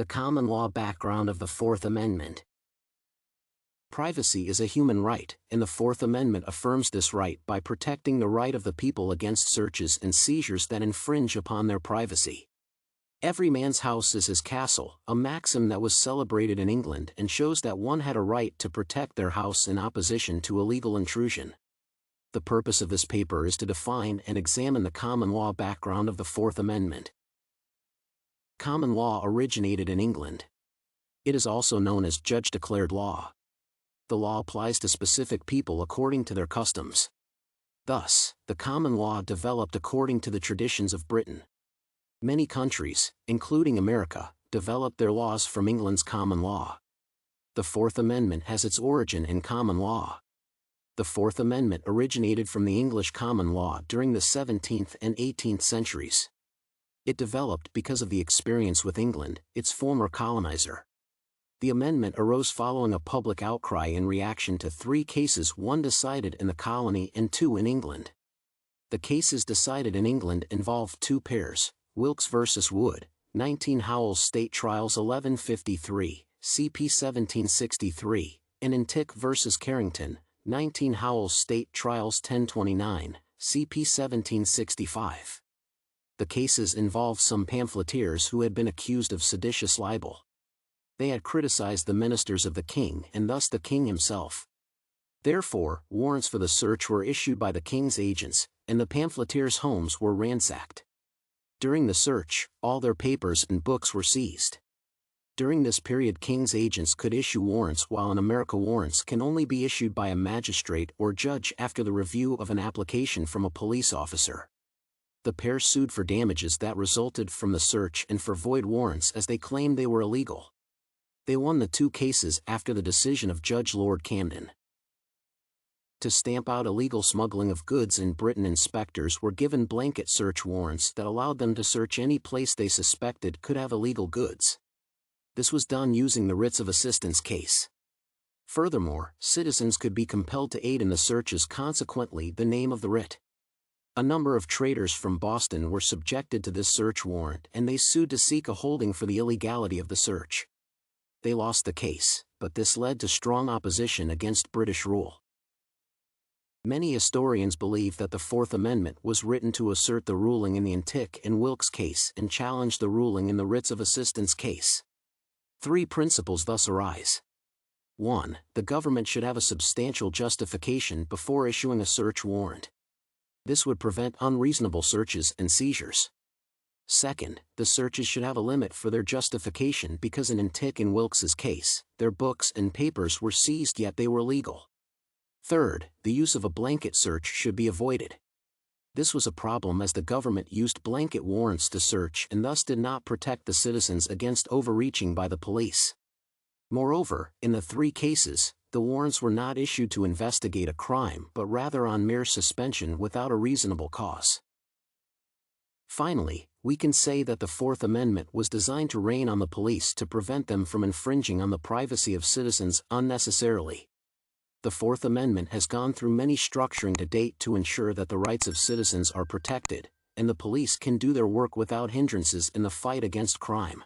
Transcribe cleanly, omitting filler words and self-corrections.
The common law background of the Fourth Amendment. Privacy is a human right, and the Fourth Amendment affirms this right by protecting the right of the people against searches and seizures that infringe upon their privacy. Every man's house is his castle, a maxim that was celebrated in England and shows that one had a right to protect their house in opposition to illegal intrusion. The purpose of this paper is to define and examine the common law background of the Fourth Amendment. Common law originated in England. It is also known as judge-declared law. The law applies to specific people according to their customs. Thus, the common law developed according to the traditions of Britain. Many countries, including America, developed their laws from England's common law. The Fourth Amendment has its origin in common law. The Fourth Amendment originated from the English common law during the 17th and 18th centuries. It developed because of the experience with England, its former colonizer. The amendment arose following a public outcry in reaction to 3 cases, 1 decided in the colony and 2 in England. The cases decided in England involved 2 pairs, Wilkes v. Wood, 19 Howells State Trials 1153, CP 1763, and Intick v. Carrington, 19 Howells State Trials 1029, CP 1765. The cases involved some pamphleteers who had been accused of seditious libel. They had criticized the ministers of the king and thus the king himself. Therefore, warrants for the search were issued by the king's agents, and the pamphleteers' homes were ransacked. During the search, all their papers and books were seized. During this period, king's agents could issue warrants, while in America warrants can only be issued by a magistrate or judge after the review of an application from a police officer. The pair sued for damages that resulted from the search and for void warrants as they claimed they were illegal. They won the 2 cases after the decision of Judge Lord Camden. To stamp out illegal smuggling of goods in Britain, inspectors were given blanket search warrants that allowed them to search any place they suspected could have illegal goods. This was done using the writs of assistance case. Furthermore, citizens could be compelled to aid in the searches, consequently the name of the writ. A number of traders from Boston were subjected to this search warrant, and they sued to seek a holding for the illegality of the search. They lost the case, but this led to strong opposition against British rule. Many historians believe that the Fourth Amendment was written to assert the ruling in the Intick and Wilkes case and challenge the ruling in the writs of assistance case. 3 principles thus arise. 1. The government should have a substantial justification before issuing a search warrant. This would prevent unreasonable searches and seizures. 2. The searches should have a limit for their justification, because in Intick and Wilkes's case, their books and papers were seized yet they were legal. 3. The use of a blanket search should be avoided. This was a problem as the government used blanket warrants to search and thus did not protect the citizens against overreaching by the police. Moreover, in the 3 cases, the warrants were not issued to investigate a crime but rather on mere suspension without a reasonable cause. Finally, we can say that the Fourth Amendment was designed to rein on the police to prevent them from infringing on the privacy of citizens unnecessarily. The Fourth Amendment has gone through many structuring to date to ensure that the rights of citizens are protected, and the police can do their work without hindrances in the fight against crime.